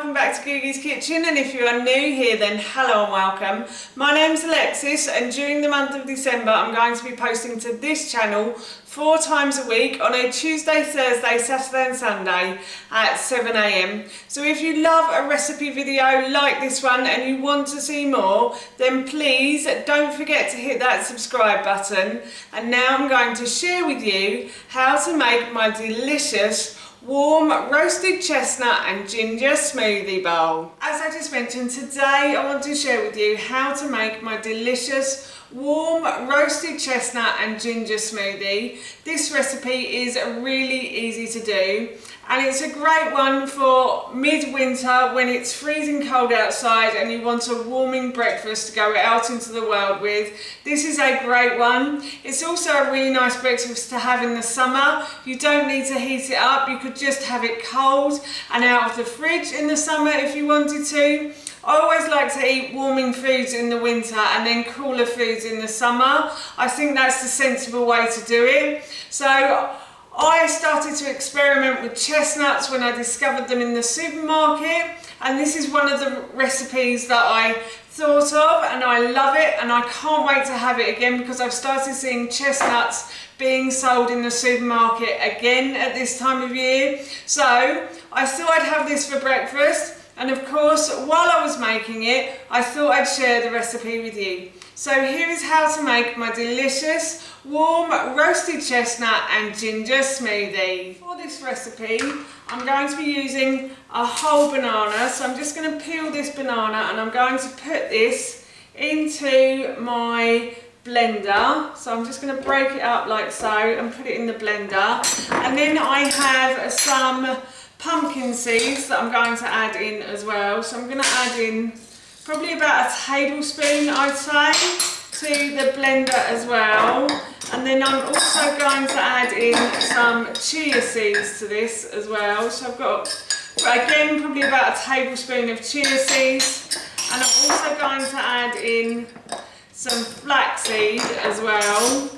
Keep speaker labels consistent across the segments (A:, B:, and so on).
A: welcome back to Googie's Kitchen, and if you are new here then hello and welcome. My name's Alexis, and during the month of December I'm going to be posting to this channel 4 times a week on a Tuesday, Thursday, Saturday and Sunday at 7 AM. So if you love a recipe video like this one and you want to see more, then please don't forget to hit that subscribe button. And now I'm going to share with you how to make my delicious warm roasted chestnut and ginger smoothie bowl. As I just mentioned, today I want to share with you how to make my delicious warm roasted chestnut and ginger smoothie. This recipe is really easy to do, and it's a great one for midwinter when it's freezing cold outside and you want a warming breakfast to go out into the world with. This is a great one. It's also a really nice breakfast to have in the summer. You don't need to heat it up, you could just have it cold and out of the fridge in the summer if you wanted to. I always like to eat warming foods in the winter and then cooler foods in the summer. I think that's the sensible way to do it. So I started to experiment with chestnuts when I discovered them in the supermarket, and this is one of the recipes that I thought of, and I love it, and I can't wait to have it again because I've started seeing chestnuts being sold in the supermarket again at this time of year. So I thought I'd have this for breakfast. And of course, while I was making it, I thought I'd share the recipe with you. So here is how to make my delicious warm roasted chestnut and ginger smoothie. For this recipe, I'm going to be using a whole banana. So I'm just going to peel this banana and I'm going to put this into my blender. So I'm just going to break it up like so and put it in the blender. And then I have some pumpkin seeds that I'm going to add in as well. So I'm going to add in probably about a tablespoon, I'd say, to the blender as well. And then I'm also going to add in some chia seeds to this as well. So I've got, again, probably about a tablespoon of chia seeds. And I'm also going to add in some flaxseed as well.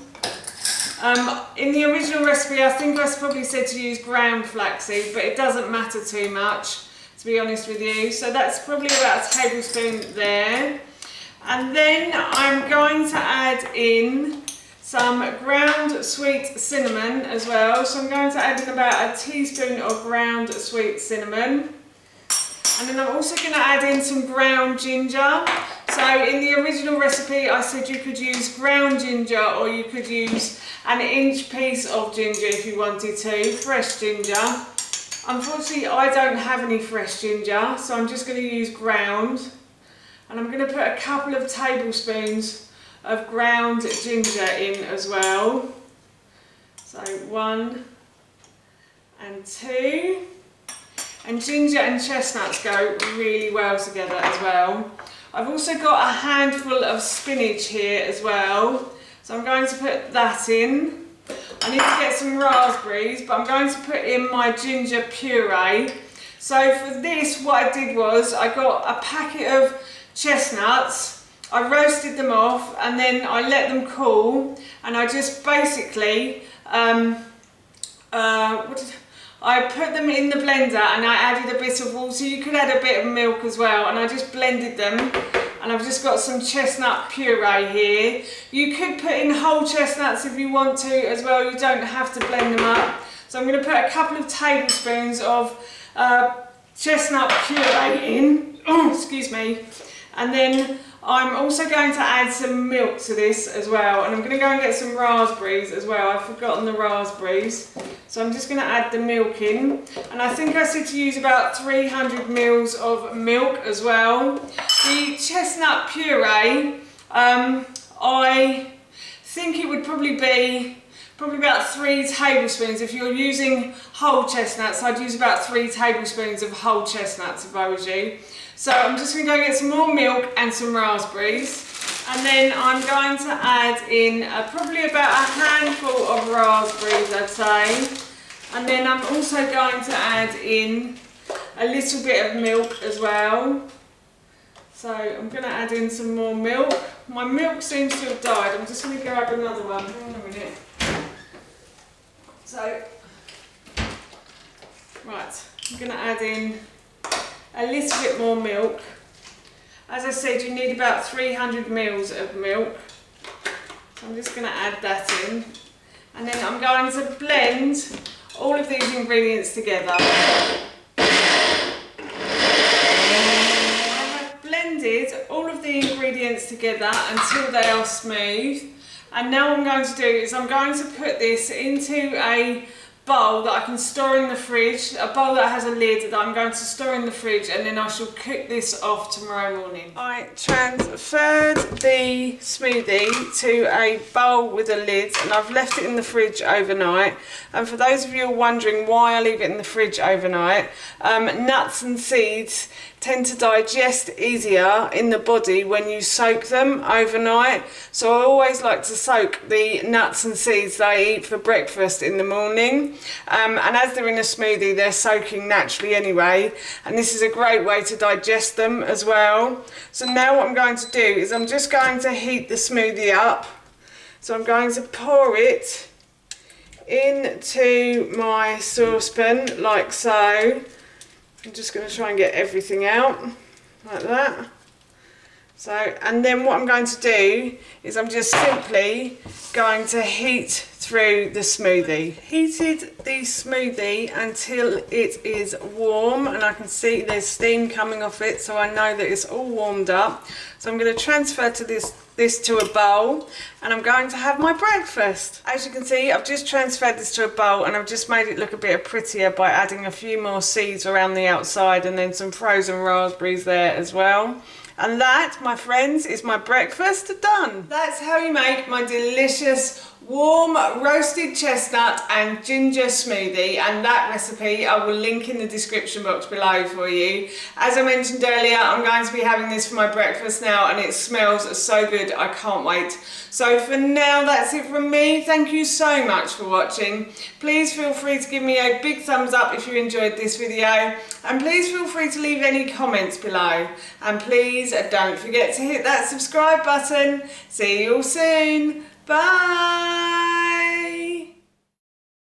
A: In the original recipe, I think I probably said to use ground flaxseed, but it doesn't matter too much, to be honest with you. So that's probably about a tablespoon there. And then I'm going to add in some ground sweet cinnamon as well. So I'm going to add in about a teaspoon of ground sweet cinnamon. And then I'm also going to add in some ground ginger. So in the original recipe I said you could use ground ginger, or you could use an inch piece of ginger if you wanted to, fresh ginger. Unfortunately I don't have any fresh ginger, so I'm just going to use ground. And I'm going to put a couple of tablespoons of ground ginger in as well. So 1 and 2. And ginger and chestnuts go really well together as well. I've also got a handful of spinach here as well, so I'm going to put that in. I need to get some raspberries, but I'm going to put in my ginger puree. So for this, what I did was I got a packet of chestnuts, I roasted them off, and then I let them cool, and I just basically I put them in the blender and I added a bit of water. You could add a bit of milk as well, and I just blended them, and I've just got some chestnut puree here. You could put in whole chestnuts if you want to as well, you don't have to blend them up. So I'm going to put a couple of tablespoons of chestnut puree in, excuse me, and then I'm also going to add some milk to this as well, and I'm going to go and get some raspberries as well. I've forgotten the raspberries. So I'm just going to add the milk in, and I think I said to use about 300 mils of milk as well. The chestnut puree, I think it would probably be about 3 tablespoons. If you're using whole chestnuts, I'd use about 3 tablespoons of whole chestnuts if I was you. So I'm just going to go get some more milk and some raspberries, and then I'm going to add in probably about a handful of raspberries, I'd say. And then I'm also going to add in a little bit of milk as well. So I'm going to add in some more milk. My milk seems to have died. I'm just going to grab another one. Hang on a minute. So, right, I'm going to add in a little bit more milk. As I said, you need about 300 mils of milk. So I'm just going to add that in. And then I'm going to blend all of these ingredients together. I've blended all of the ingredients together until they are smooth. And now what I'm going to do is I'm going to put this into a bowl that I can store in the fridge, a bowl that has a lid that I'm going to store in the fridge, and then I shall cook this off tomorrow morning. I transferred the smoothie to a bowl with a lid and I've left it in the fridge overnight. And for those of you wondering why I leave it in the fridge overnight, nuts and seeds tend to digest easier in the body when you soak them overnight. So I always like to soak the nuts and seeds that I eat for breakfast in the morning. And as they're in a smoothie, they're soaking naturally anyway. And this is a great way to digest them as well. So now what I'm going to do is I'm just going to heat the smoothie up. So I'm going to pour it into my saucepan like so. I'm just going to try and get everything out like that. So, and then what I'm going to do is I'm just simply going to heat through the smoothie. Heated the smoothie until it is warm, and I can see there's steam coming off it, so I know that it's all warmed up. So I'm going to transfer to this to a bowl, and I'm going to have my breakfast. As you can see, I've just transferred this to a bowl and I've just made it look a bit prettier by adding a few more seeds around the outside and then some frozen raspberries there as well. And that, my friends, is my breakfast done. That's how you make my delicious warm roasted chestnut and ginger smoothie, and that recipe I will link in the description box below for you. As I mentioned earlier, I'm going to be having this for my breakfast now, and it smells so good, I can't wait. So for now, that's it from me. Thank you so much for watching. Please feel free to give me a big thumbs up if you enjoyed this video, and please feel free to leave any comments below, and please don't forget to hit that subscribe button. See you all soon. Bye!